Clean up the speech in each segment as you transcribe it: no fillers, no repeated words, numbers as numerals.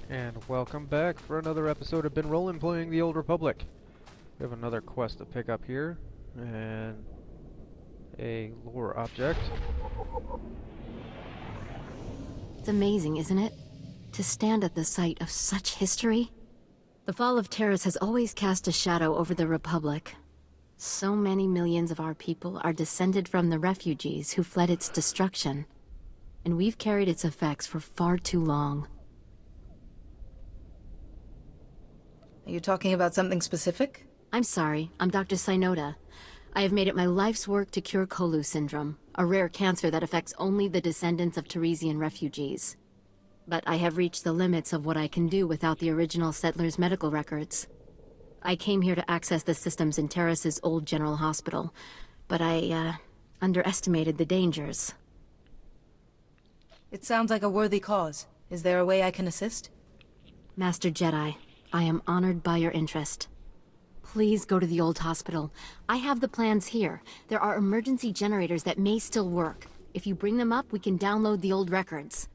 And welcome back for another episode of Been Rollin' playing the Old Republic. We have another quest to pick up here, and a lore object. It's amazing, isn't it? To stand at the site of such history. The fall of Terrace has always cast a shadow over the Republic. So many millions of our people are descended from the refugees who fled its destruction. And we've carried its effects for far too long. Are you talking about something specific? I'm sorry, I'm Dr. Synoda. I have made it my life's work to cure Kolu syndrome, a rare cancer that affects only the descendants of Teresian refugees. But I have reached the limits of what I can do without the original settlers' medical records. I came here to access the systems in Terrace's old general hospital, but I, underestimated the dangers. It sounds like a worthy cause. Is there a way I can assist? Master Jedi, I am honored by your interest. Please go to the old hospital. I have the plans here. There are emergency generators that may still work. If you bring them up, we can download the old records.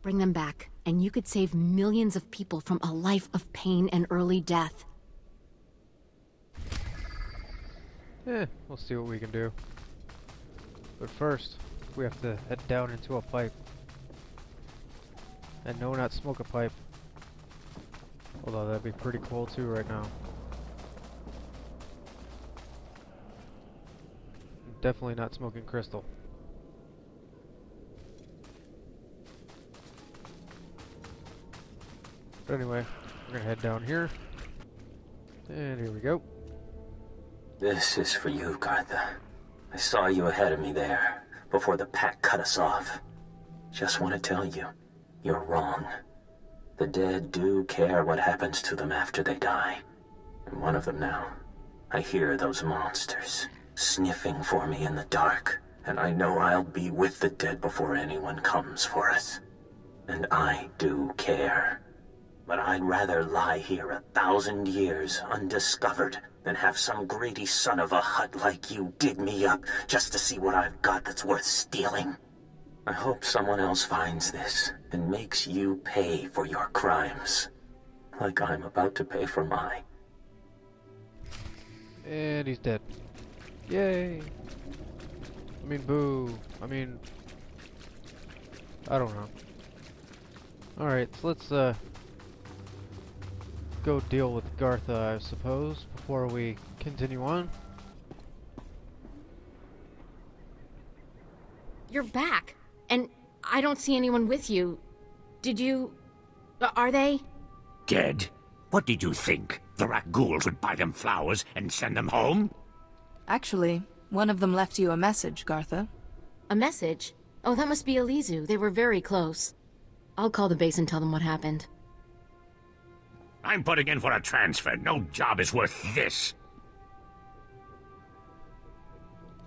Bring them back, and you could save millions of people from a life of pain and early death. We'll see what we can do. But first, we have to head down into a pipe. And no, not smoke a pipe. Although that'd be pretty cool too right now. Definitely not smoking crystal. But anyway, we're gonna head down here. And here we go. This is for you, Gartha. I saw you ahead of me there, before the pack cut us off. Just want to tell you, you're wrong. The dead do care what happens to them after they die. I'm one of them now. I hear those monsters sniffing for me in the dark, and I know I'll be with the dead before anyone comes for us. And I do care. But I'd rather lie here 1,000 years undiscovered than have some greedy son of a hut like you dig me up just to see what I've got that's worth stealing. I hope someone else finds this and makes you pay for your crimes, like I'm about to pay for mine. And he's dead. Yay! I mean, boo. I mean, I don't know. Alright, so let's go deal with Gartha, I suppose, before we continue on. You're back, and I don't see anyone with you. Did you... are they? Dead? What did you think? The rat ghouls would buy them flowers and send them home? Actually, one of them left you a message, Gartha. A message? Oh, that must be Elizu. They were very close. I'll call the base and tell them what happened. I'm putting in for a transfer. No job is worth this.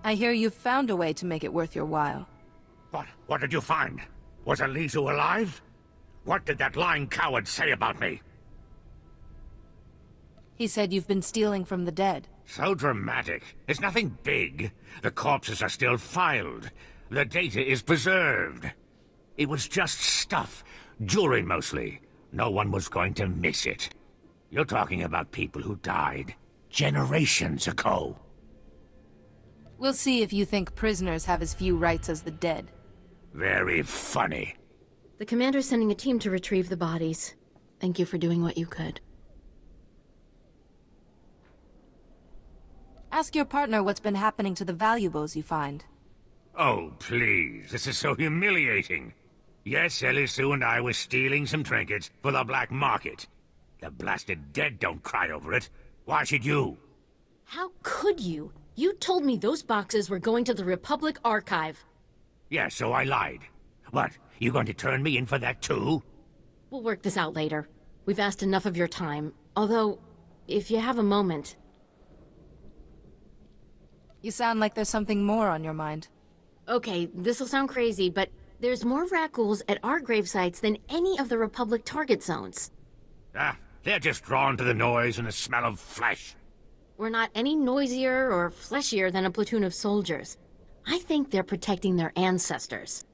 I hear you've found a way to make it worth your while. What did you find? Was Elizu alive? What did that lying coward say about me? He said you've been stealing from the dead. So dramatic. It's nothing big. The corpses are still filed. The data is preserved. It was just stuff. Jewelry mostly. No one was going to miss it. You're talking about people who died generations ago. We'll see if you think prisoners have as few rights as the dead. Very funny. The commander's sending a team to retrieve the bodies. Thank you for doing what you could. Ask your partner what's been happening to the valuables you find. Oh, please. This is so humiliating. Yes, Elisu and I were stealing some trinkets for the black market. The blasted dead don't cry over it. Why should you? How could you? You told me those boxes were going to the Republic Archive. Yeah, so I lied. What, you going to turn me in for that too? We'll work this out later. We've asked enough of your time. Although, if you have a moment... You sound like there's something more on your mind. Okay, this'll sound crazy, but there's more rat ghouls at our grave sites than any of the Republic target zones. Ah, they're just drawn to the noise and the smell of flesh. We're not any noisier or fleshier than a platoon of soldiers. I think they're protecting their ancestors.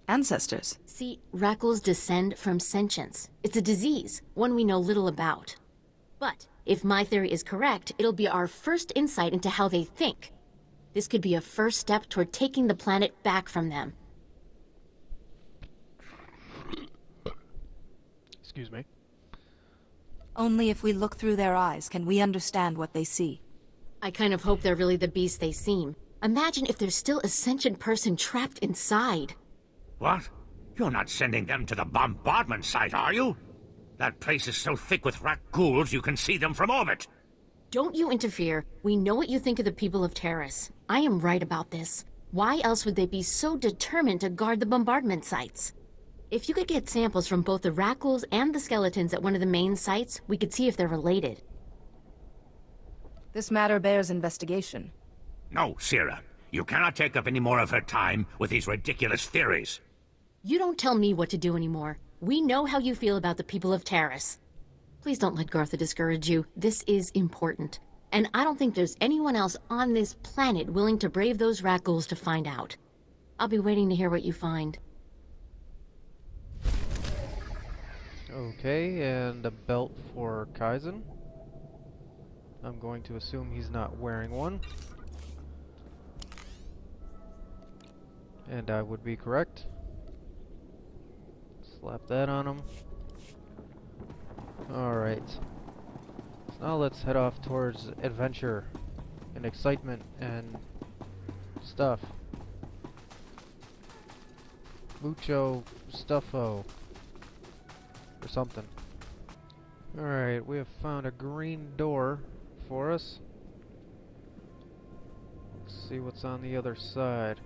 Ancestors. See, Rackles descend from sentience. It's a disease, one we know little about. But if my theory is correct, it'll be our first insight into how they think. This could be a first step toward taking the planet back from them. Excuse me. Only if we look through their eyes can we understand what they see. I kind of hope they're really the beasts they seem. Imagine if there's still a sentient person trapped inside. What? You're not sending them to the bombardment site, are you? That place is so thick with rat ghouls you can see them from orbit. Don't you interfere. We know what you think of the people of Terrace. I am right about this. Why else would they be so determined to guard the bombardment sites? If you could get samples from both the Rackles and the skeletons at one of the main sites, we could see if they're related. This matter bears investigation. No, Sierra. You cannot take up any more of her time with these ridiculous theories. You don't tell me what to do anymore. We know how you feel about the people of Terrace. Please don't let Gartha discourage you. This is important. And I don't think there's anyone else on this planet willing to brave those Rackles to find out. I'll be waiting to hear what you find. Okay, and a belt for Kaizen. I'm going to assume he's not wearing one. And I would be correct. Slap that on him. Alright. So now let's head off towards adventure and excitement and stuff. Mucho stuffo. Or something. Alright, we have found a green door for us. Let's see what's on the other side.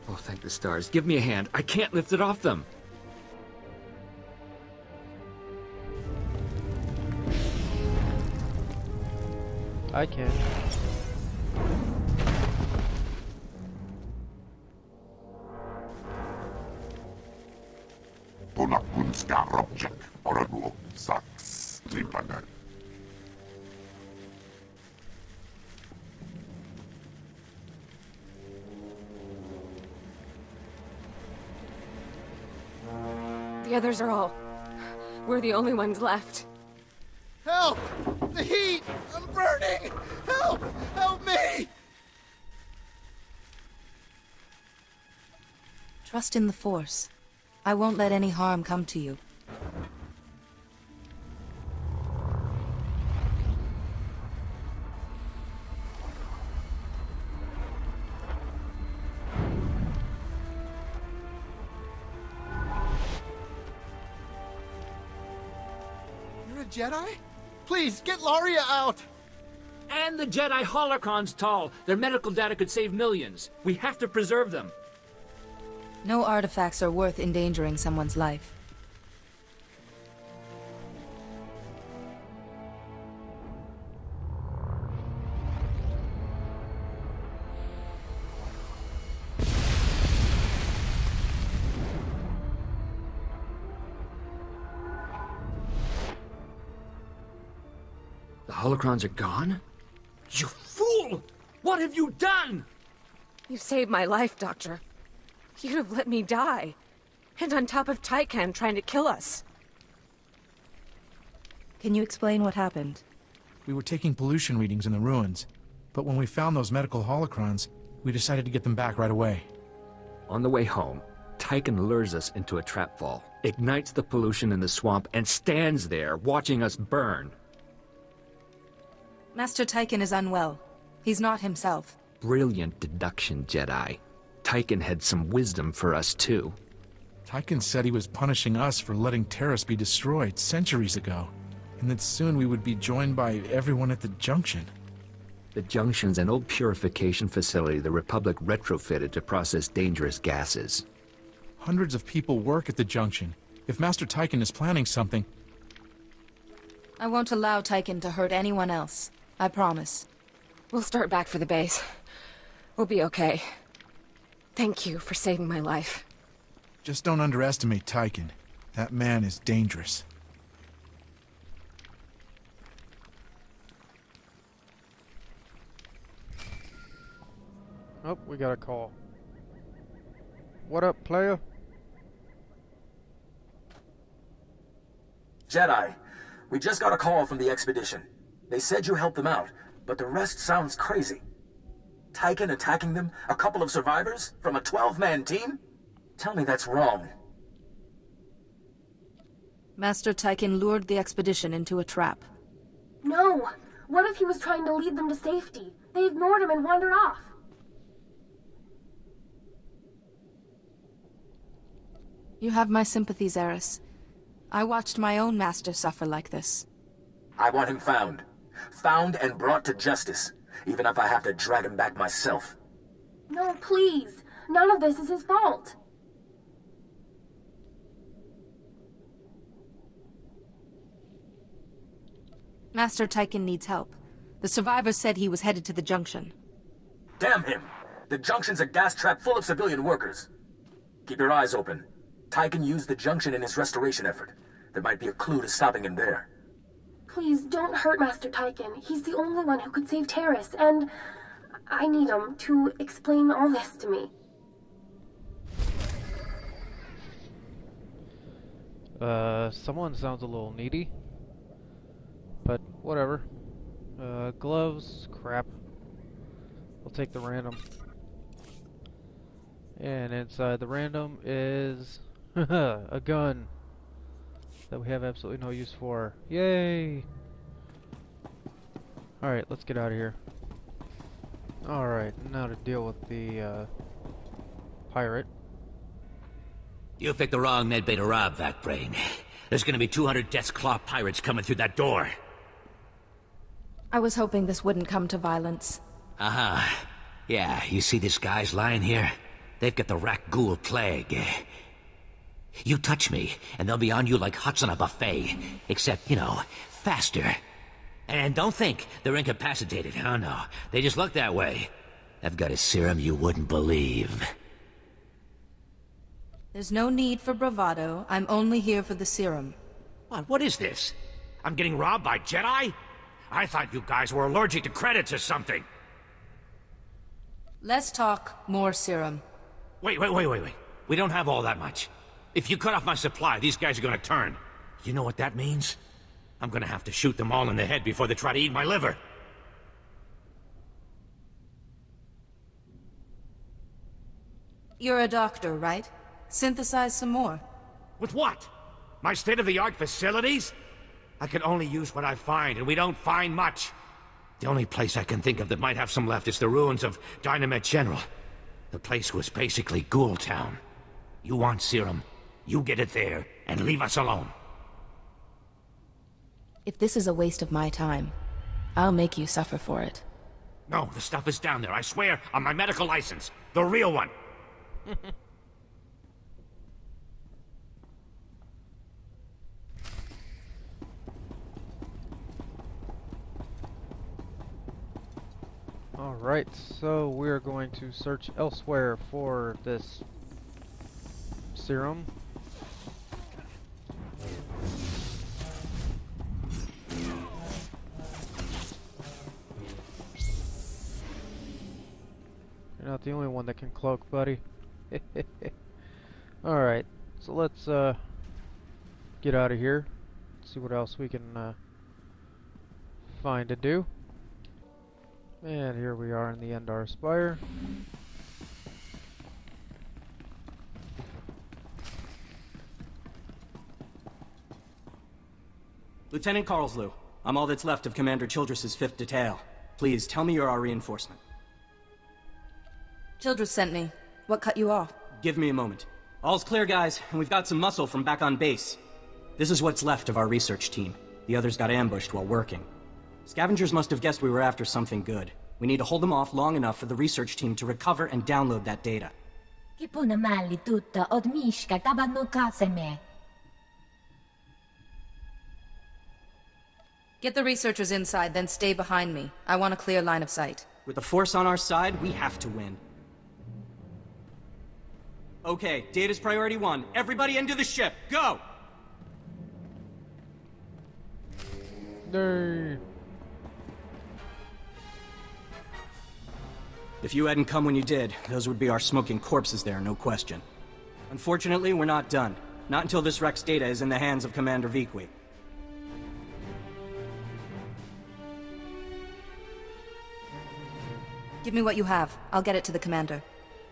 Oh, thank the stars. Give me a hand. I can't lift it off them. I can. The others are all... We're the only ones left. Help! The heat! I'm burning! Help! Help me! Trust in the Force. I won't let any harm come to you. You're a Jedi? Please, get Laria out! And the Jedi holocrons, Tall. Their medical data could save millions. We have to preserve them. No artifacts are worth endangering someone's life. The holocrons are gone? You fool! What have you done? You saved my life, Doctor. You'd have let me die. And on top of Tykan trying to kill us. Can you explain what happened? We were taking pollution readings in the ruins, but when we found those medical holocrons, we decided to get them back right away. On the way home, Tykan lures us into a trap fall, ignites the pollution in the swamp, and stands there watching us burn. Master Tykan is unwell. He's not himself. Brilliant deduction, Jedi. Tykan had some wisdom for us, too. Tykan said he was punishing us for letting Terrace be destroyed centuries ago, and that soon we would be joined by everyone at the Junction. The Junction's an old purification facility the Republic retrofitted to process dangerous gases. Hundreds of people work at the Junction. If Master Tykan is planning something... I won't allow Tyken to hurt anyone else. I promise. We'll start back for the base. We'll be okay. Thank you for saving my life. Just don't underestimate Tyken. That man is dangerous. Oh, we got a call. What up, player? Jedi, we just got a call from the expedition. They said you helped them out, but the rest sounds crazy. Tyken attacking them? A couple of survivors? From a 12-man team? Tell me that's wrong. Master Tyken lured the expedition into a trap. No! What if he was trying to lead them to safety? They ignored him and wandered off. You have my sympathies, Eris. I watched my own master suffer like this. I want him found. Found and brought to justice, even if I have to drag him back myself. No, please. None of this is his fault. Master Tyken needs help. The survivors said he was headed to the junction. Damn him! The junction's a gas trap full of civilian workers. Keep your eyes open. Tyken used the junction in his restoration effort. There might be a clue to stopping him there. Please, don't hurt Master Tyken. He's the only one who could save Terrace, and I need him to explain all this to me. Someone sounds a little needy. But, whatever. Gloves, crap. We'll take the random. And inside the random is a gun that we have absolutely no use for. Yay! Alright, let's get out of here. Alright, now to deal with the pirate. You picked the wrong medbay to rob, Vac-Brain. There's gonna be 200 Death's Claw pirates coming through that door. I was hoping this wouldn't come to violence. Uh-huh. Yeah, you see these guys lying here? They've got the Rak Ghul plague. You touch me, and they'll be on you like huts on a buffet. Except, you know, faster. And don't think they're incapacitated. Oh, no. They just look that way. I've got a serum you wouldn't believe. There's no need for bravado. I'm only here for the serum. What is this? I'm getting robbed by Jedi? I thought you guys were allergic to credits or something. Less talk, more serum. Wait. We don't have all that much. If you cut off my supply, these guys are gonna turn. You know what that means? I'm gonna have to shoot them all in the head before they try to eat my liver. You're a doctor, right? Synthesize some more. With what? My state-of-the-art facilities? I can only use what I find, and we don't find much. The only place I can think of that might have some left is the ruins of Dynamet General. The place was basically Ghoul Town. You want serum, you get it there, and leave us alone. If this is a waste of my time, I'll make you suffer for it. No, the stuff is down there, I swear, on my medical license. The real one. Alright, so we're going to search elsewhere for this serum. You're not the only one that can cloak, buddy. Alright, so let's get out of here. See what else we can find to do. And here we are in the Endar Spire. Lieutenant Carlslew, I'm all that's left of Commander Childress's 5th Detail. Please, tell me you're our reinforcement. Childress sent me. What cut you off? Give me a moment. All's clear, guys, and we've got some muscle from back on base. This is what's left of our research team. The others got ambushed while working. Scavengers must have guessed we were after something good. We need to hold them off long enough for the research team to recover and download that data. Get the researchers inside, then stay behind me. I want a clear line of sight. With the Force on our side, we have to win. Okay, Data's priority 1. Everybody into the ship. Go! No. If you hadn't come when you did, those would be our smoking corpses there, no question. Unfortunately, we're not done. Not until this wreck's data is in the hands of Commander Vikwi. Give me what you have. I'll get it to the commander.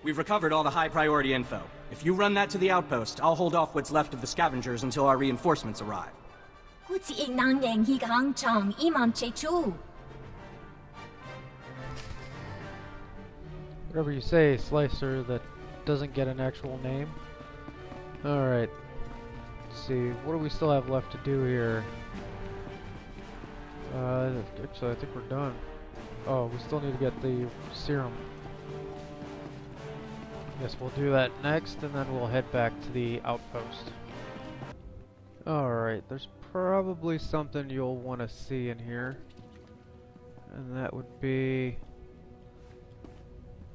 We've recovered all the high-priority info. If you run that to the outpost, I'll hold off what's left of the scavengers until our reinforcements arrive. Whatever you say, Slicer, that doesn't get an actual name. Alright. Let's see, what do we still have left to do here? Actually, I think we're done. Oh, we still need to get the serum. Guess we'll do that next, and then we'll head back to the outpost. Alright, there's probably something you'll want to see in here. And that would be...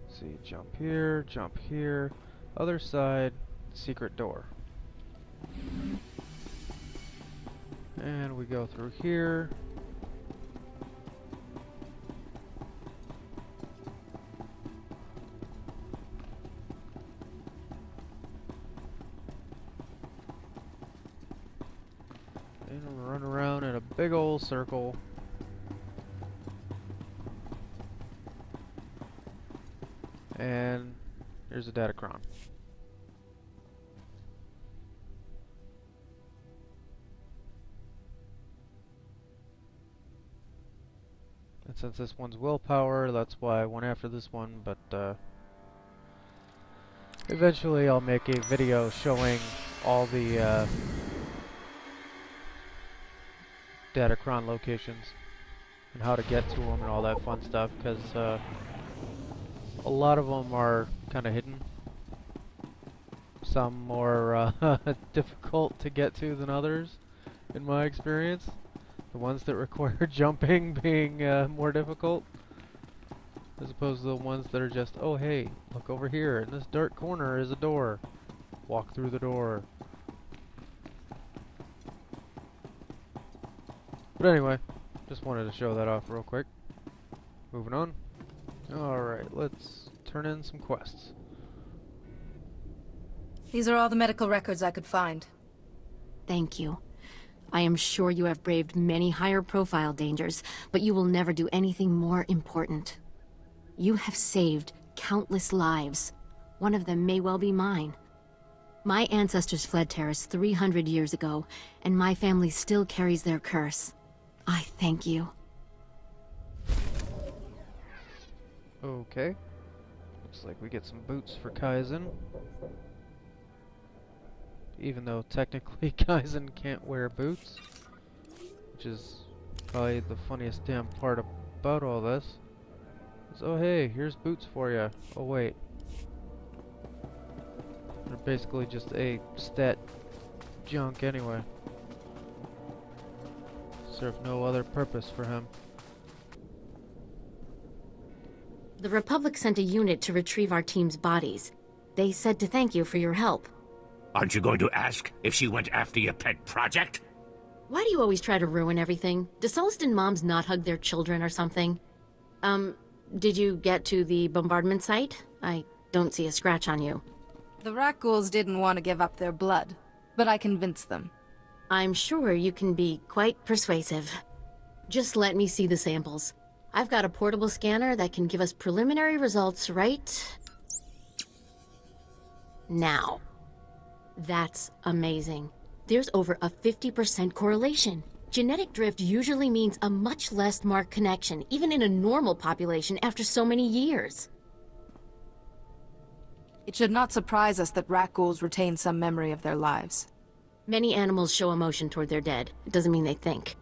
Let's see, jump here, other side, secret door. And we go through here. And run around in a big old circle. And here's a Datacron. And since this one's willpower, that's why I went after this one, but eventually I'll make a video showing all the Datacron locations and how to get to them and all that fun stuff, because a lot of them are kind of hidden. Some more difficult to get to than others, in my experience. The ones that require jumping being more difficult, as opposed to the ones that are just, oh hey, look over here, in this dark corner is a door. Walk through the door. But anyway, just wanted to show that off real quick. Moving on. Alright, let's turn in some quests. These are all the medical records I could find. Thank you. I am sure you have braved many higher profile dangers, but you will never do anything more important. You have saved countless lives. One of them may well be mine. My ancestors fled Terrace 300 years ago, and my family still carries their curse. I thank you. Okay. Looks like we get some boots for Kaizen. Even though technically Kaizen can't wear boots. Which is probably the funniest damn part about all this. Is, oh hey, here's boots for you. Oh wait. They're basically just a stat junk anyway. Serve no other purpose for him. The Republic sent a unit to retrieve our team's bodies. They said to thank you for your help. Aren't you going to ask if she went after your pet project? Why do you always try to ruin everything? Do Sullustan moms not hug their children or something? Did you get to the bombardment site? I don't see a scratch on you. The rat ghouls didn't want to give up their blood, but I convinced them. I'm sure you can be quite persuasive. Just let me see the samples. I've got a portable scanner that can give us preliminary results right now. That's amazing. There's over a 50% correlation. Genetic drift usually means a much less marked connection, even in a normal population after so many years. It should not surprise us that rat ghouls retain some memory of their lives. Many animals show emotion toward their dead. It doesn't mean they think.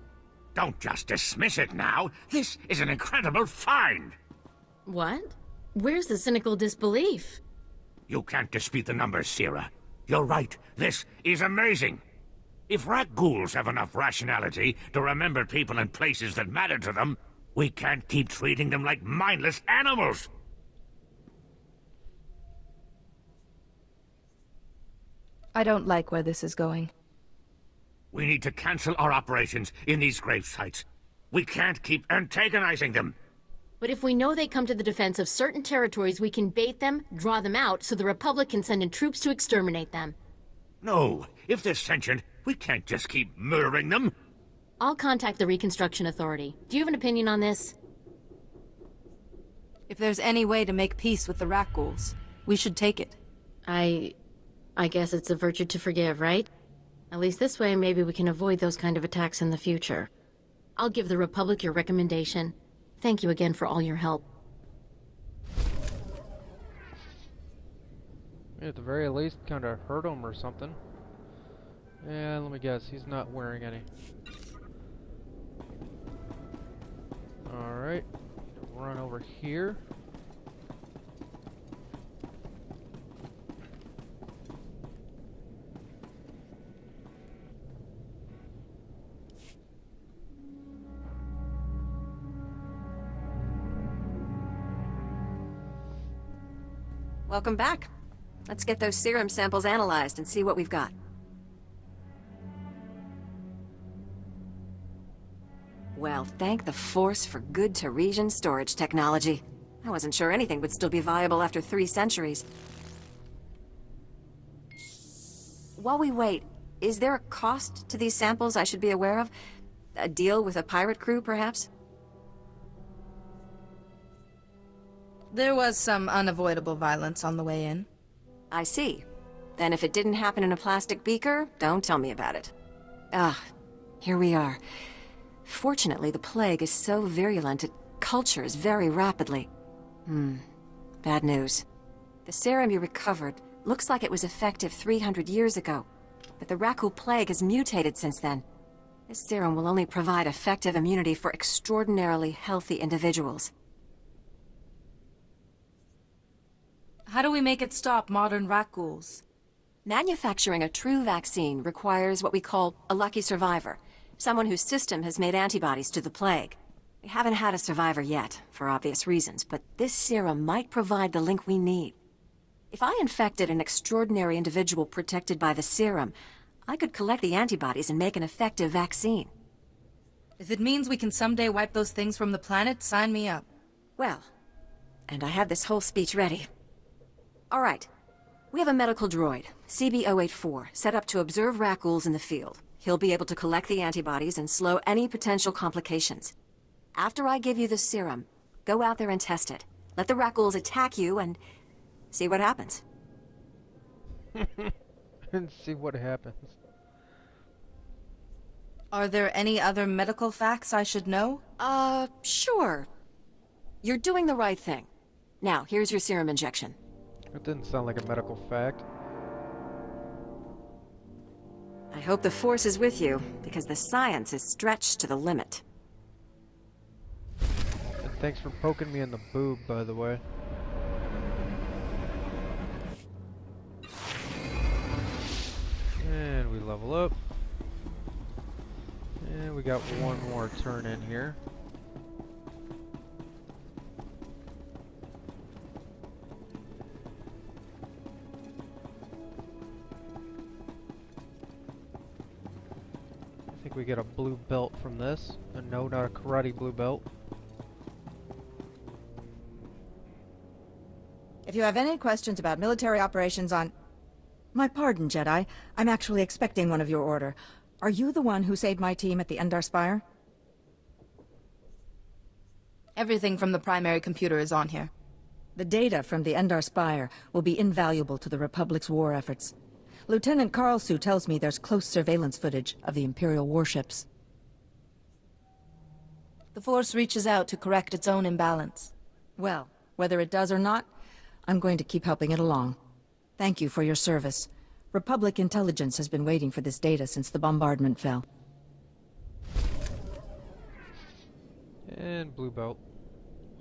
Don't just dismiss it now. This is an incredible find. What? Where's the cynical disbelief? You can't dispute the numbers, Sierra. You're right. This is amazing. If rat ghouls have enough rationality to remember people and places that matter to them, we can't keep treating them like mindless animals! I don't like where this is going. We need to cancel our operations in these grave sites. We can't keep antagonizing them. But if we know they come to the defense of certain territories, we can bait them, draw them out, so the Republic can send in troops to exterminate them. No, if they're sentient, we can't just keep murdering them. I'll contact the Reconstruction Authority. Do you have an opinion on this? If there's any way to make peace with the rat ghouls, we should take it. I guess it's a virtue to forgive, right? At least this way, maybe we can avoid those kind of attacks in the future. I'll give the Republic your recommendation. Thank you again for all your help. At the very least, kind of hurt him or something. And let me guess, he's not wearing any. Alright, run over here. Welcome back. Let's get those serum samples analyzed and see what we've got. Well, thank the Force for good Teresian storage technology. I wasn't sure anything would still be viable after 3 centuries. While we wait, is there a cost to these samples I should be aware of? A deal with a pirate crew, perhaps? There was some unavoidable violence on the way in. I see. Then if it didn't happen in a plastic beaker, don't tell me about it. Ah, here we are. Fortunately, the plague is so virulent it cultures very rapidly. Bad news. The serum you recovered looks like it was effective 300 years ago, but the Rakul plague has mutated since then. This serum will only provide effective immunity for extraordinarily healthy individuals. How do we make it stop modern rat ghouls? Manufacturing a true vaccine requires what we call a lucky survivor, someone whose system has made antibodies to the plague. We haven't had a survivor yet, for obvious reasons, but this serum might provide the link we need. If I infected an extraordinary individual protected by the serum, I could collect the antibodies and make an effective vaccine. If it means we can someday wipe those things from the planet, sign me up. Well, and I had this whole speech ready. All right. We have a medical droid, CB-084, set up to observe rat ghouls in the field. He'll be able to collect the antibodies and slow any potential complications. After I give you the serum, go out there and test it. Let the rat ghouls attack you and see what happens. And see what happens. Are there any other medical facts I should know? Sure. You're doing the right thing. Now, here's your serum injection. It didn't sound like a medical fact. I hope the Force is with you, because the science is stretched to the limit. And thanks for poking me in the boob, by the way. And we level up. And we got one more turn in here. I think we get a blue belt from this. And no, not a karate blue belt. If you have any questions about military operations on... My pardon, Jedi. I'm actually expecting one of your order. Are you the one who saved my team at the Endar Spire? Everything from the primary computer is on here. The data from the Endar Spire will be invaluable to the Republic's war efforts. Lieutenant Carlsu tells me there's close surveillance footage of the Imperial warships. The Force reaches out to correct its own imbalance. Well, whether it does or not, I'm going to keep helping it along. Thank you for your service. Republic intelligence has been waiting for this data since the bombardment fell. And blue belt.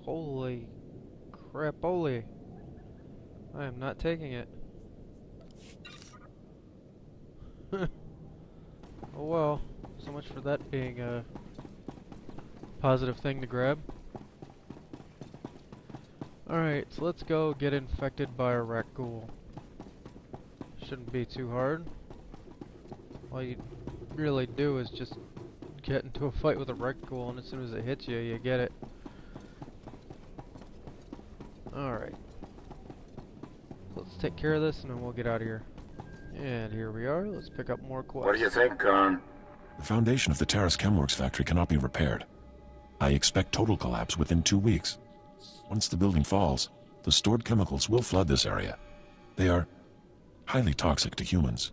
Holy crap-oly. I am not taking it. Oh well, so much for that being a positive thing to grab. Alright, so let's go get infected by a raccoon. Shouldn't be too hard. All you really do is just get into a fight with a raccoon, and as soon as it hits you, you get it. Alright. Let's take care of this and then we'll get out of here. And here we are. Let's pick up more quests. What do you think, Con? The foundation of the Terrace Chemworks factory cannot be repaired. I expect total collapse within 2 weeks. Once the building falls, the stored chemicals will flood this area. They are highly toxic to humans.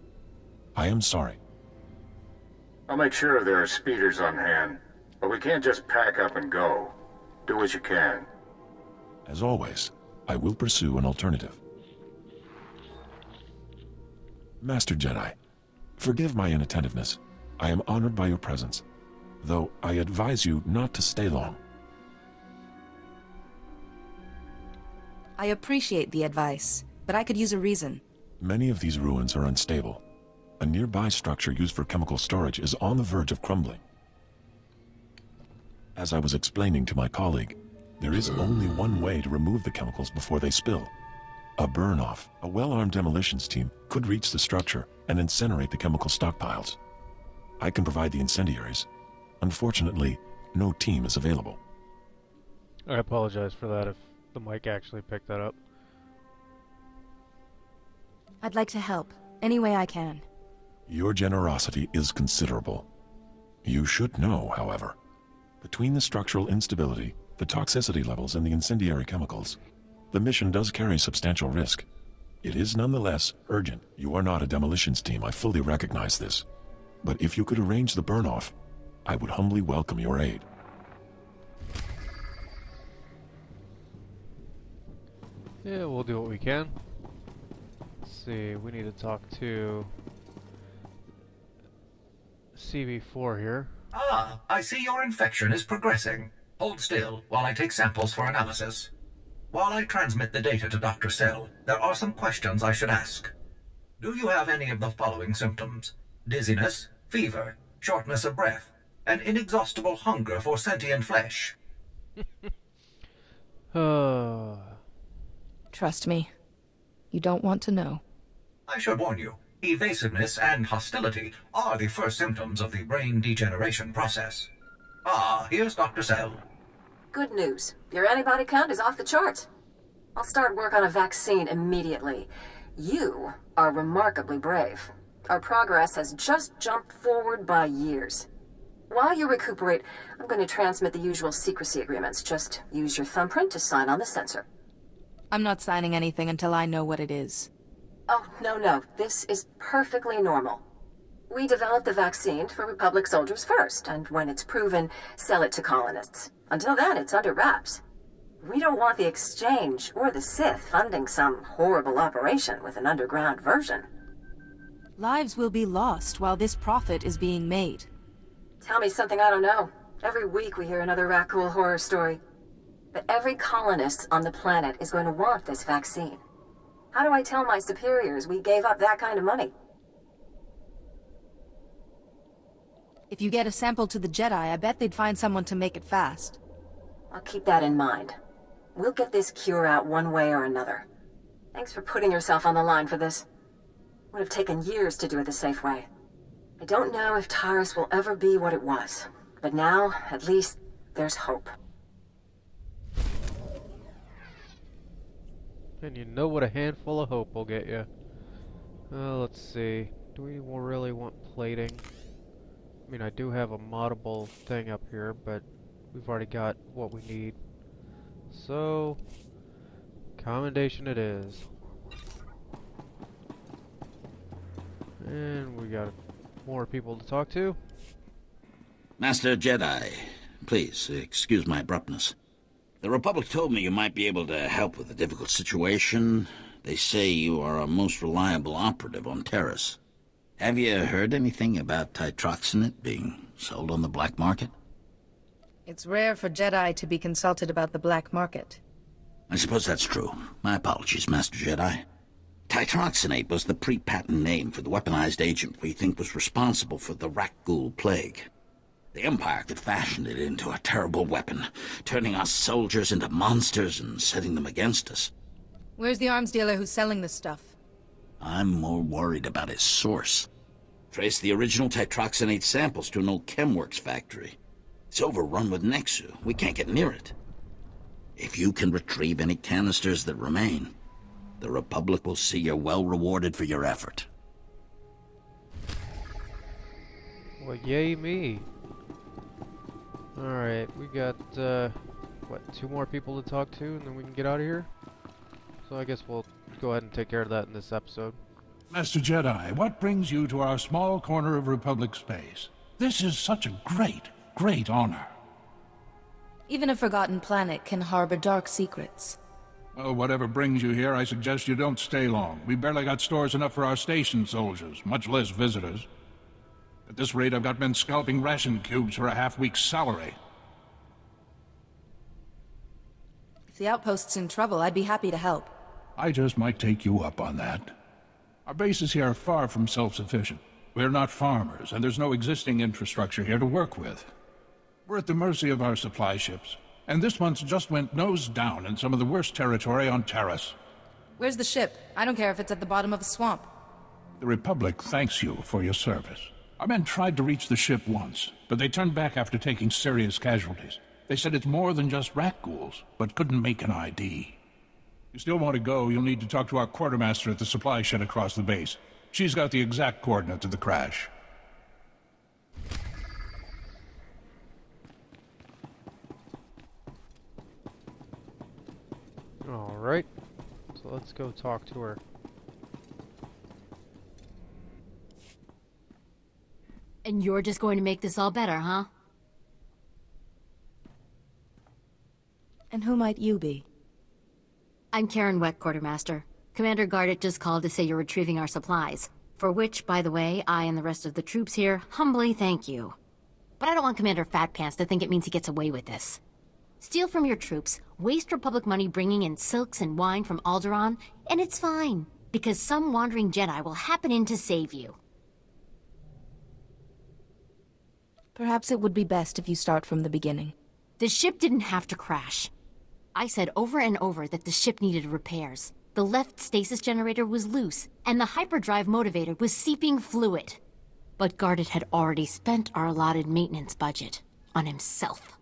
I am sorry. I'll make sure there are speeders on hand, but we can't just pack up and go. Do what you can. As always, I will pursue an alternative. Master Jedi, forgive my inattentiveness. I am honored by your presence, though I advise you not to stay long. I appreciate the advice, but I could use a reason. Many of these ruins are unstable. A nearby structure used for chemical storage is on the verge of crumbling. As I was explaining to my colleague, there is only one way to remove the chemicals before they spill. A burn-off. A well-armed demolitions team could reach the structure and incinerate the chemical stockpiles. I can provide the incendiaries. Unfortunately, no team is available. I apologize for that if the mic actually picked that up. I'd like to help, any way I can. Your generosity is considerable. You should know, however, between the structural instability, the toxicity levels, and the incendiary chemicals, the mission does carry substantial risk. It is nonetheless urgent. You are not a demolitions team, I fully recognize this. But if you could arrange the burn-off, I would humbly welcome your aid. Yeah, we'll do what we can. Let's see, we need to talk to CV4 here. Ah, I see your infection is progressing. Hold still while I take samples for analysis. While I transmit the data to Dr. Sell, there are some questions I should ask. Do you have any of the following symptoms? Dizziness, fever, shortness of breath, and inexhaustible hunger for sentient flesh? Trust me. You don't want to know. I should warn you, evasiveness and hostility are the first symptoms of the brain degeneration process. Ah, here's Dr. Sell. Good news. Your antibody count is off the charts. I'll start work on a vaccine immediately. You are remarkably brave. Our progress has just jumped forward by years. While you recuperate, I'm going to transmit the usual secrecy agreements. Just use your thumbprint to sign on the sensor. I'm not signing anything until I know what it is. Oh, no. This is perfectly normal. We developed the vaccine for Republic soldiers first, and when it's proven, sell it to colonists. Until then, it's under wraps. We don't want the Exchange or the Sith funding some horrible operation with an underground version. Lives will be lost while this profit is being made. Tell me something I don't know. Every week we hear another Rakul horror story. But every colonist on the planet is going to want this vaccine. How do I tell my superiors we gave up that kind of money? If you get a sample to the Jedi, I bet they'd find someone to make it fast. I'll keep that in mind. We'll get this cure out one way or another. Thanks for putting yourself on the line for this. Would have taken years to do it the safe way. I don't know if Taris will ever be what it was, but now, at least, there's hope. And you know what a handful of hope will get you. Let's see. Do we really want plating? I mean, I do have a moddable thing up here, but we've already got what we need. So, commendation it is. And we got more people to talk to. Master Jedi, please, excuse my abruptness. The Republic told me you might be able to help with a difficult situation. They say you are a most reliable operative on Terrace. Have you heard anything about titroxinate being sold on the black market? It's rare for Jedi to be consulted about the black market. I suppose that's true. My apologies, Master Jedi. Titroxinate was the pre-patent name for the weaponized agent we think was responsible for the Rakghoul plague. The Empire could fashion it into a terrible weapon, turning our soldiers into monsters and setting them against us. Where's the arms dealer who's selling this stuff? I'm more worried about its source. Trace the original titroxinate samples to an old Chemworks factory. It's overrun with Nexu. We can't get near it. If you can retrieve any canisters that remain, the Republic will see you're well rewarded for your effort. Well, yay me. Alright, we got, what, 2 more people to talk to, and then we can get out of here? So I guess we'll go ahead and take care of that in this episode. Master Jedi, what brings you to our small corner of Republic space? This is such a great, great honor. Even a forgotten planet can harbor dark secrets. Well, whatever brings you here, I suggest you don't stay long. We barely got stores enough for our station soldiers, much less visitors. At this rate, I've got men scalping ration cubes for a half-week's salary. If the outpost's in trouble, I'd be happy to help. I just might take you up on that. Our bases here are far from self-sufficient. We're not farmers, and there's no existing infrastructure here to work with. We're at the mercy of our supply ships, and this month just went nose down in some of the worst territory on Taris. Where's the ship? I don't care if it's at the bottom of a swamp. The Republic thanks you for your service. Our men tried to reach the ship once, but they turned back after taking serious casualties. They said it's more than just Rakghouls, but couldn't make an ID. If you still want to go, you'll need to talk to our quartermaster at the supply shed across the base. She's got the exact coordinates of the crash. Alright, so let's go talk to her. And you're just going to make this all better, huh? And who might you be? I'm Karen Weck, Quartermaster. Commander Gardet just called to say you're retrieving our supplies. For which, by the way, I and the rest of the troops here humbly thank you. But I don't want Commander Fatpants to think it means he gets away with this. Steal from your troops, waste Republic money bringing in silks and wine from Alderaan, and it's fine, because some wandering Jedi will happen in to save you. Perhaps it would be best if you start from the beginning. The ship didn't have to crash. I said over and over that the ship needed repairs. The left stasis generator was loose, and the hyperdrive motivator was seeping fluid. But Gardet had already spent our allotted maintenance budget on himself.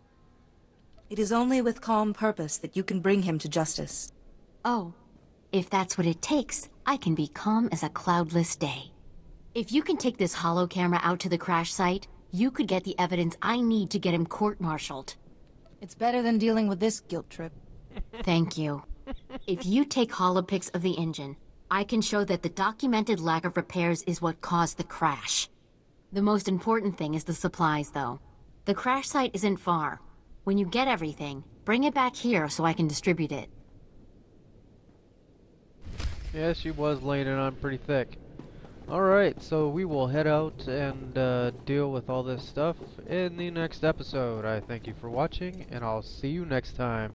It is only with calm purpose that you can bring him to justice. Oh, if that's what it takes, I can be calm as a cloudless day. If you can take this holo camera out to the crash site, you could get the evidence I need to get him court-martialed. It's better than dealing with this guilt trip. Thank you. If you take holopics of the engine, I can show that the documented lack of repairs is what caused the crash. The most important thing is the supplies, though. The crash site isn't far. When you get everything, bring it back here so I can distribute it. Yeah, she was laying it on pretty thick. Alright, so we will head out and deal with all this stuff in the next episode. I thank you for watching, and I'll see you next time.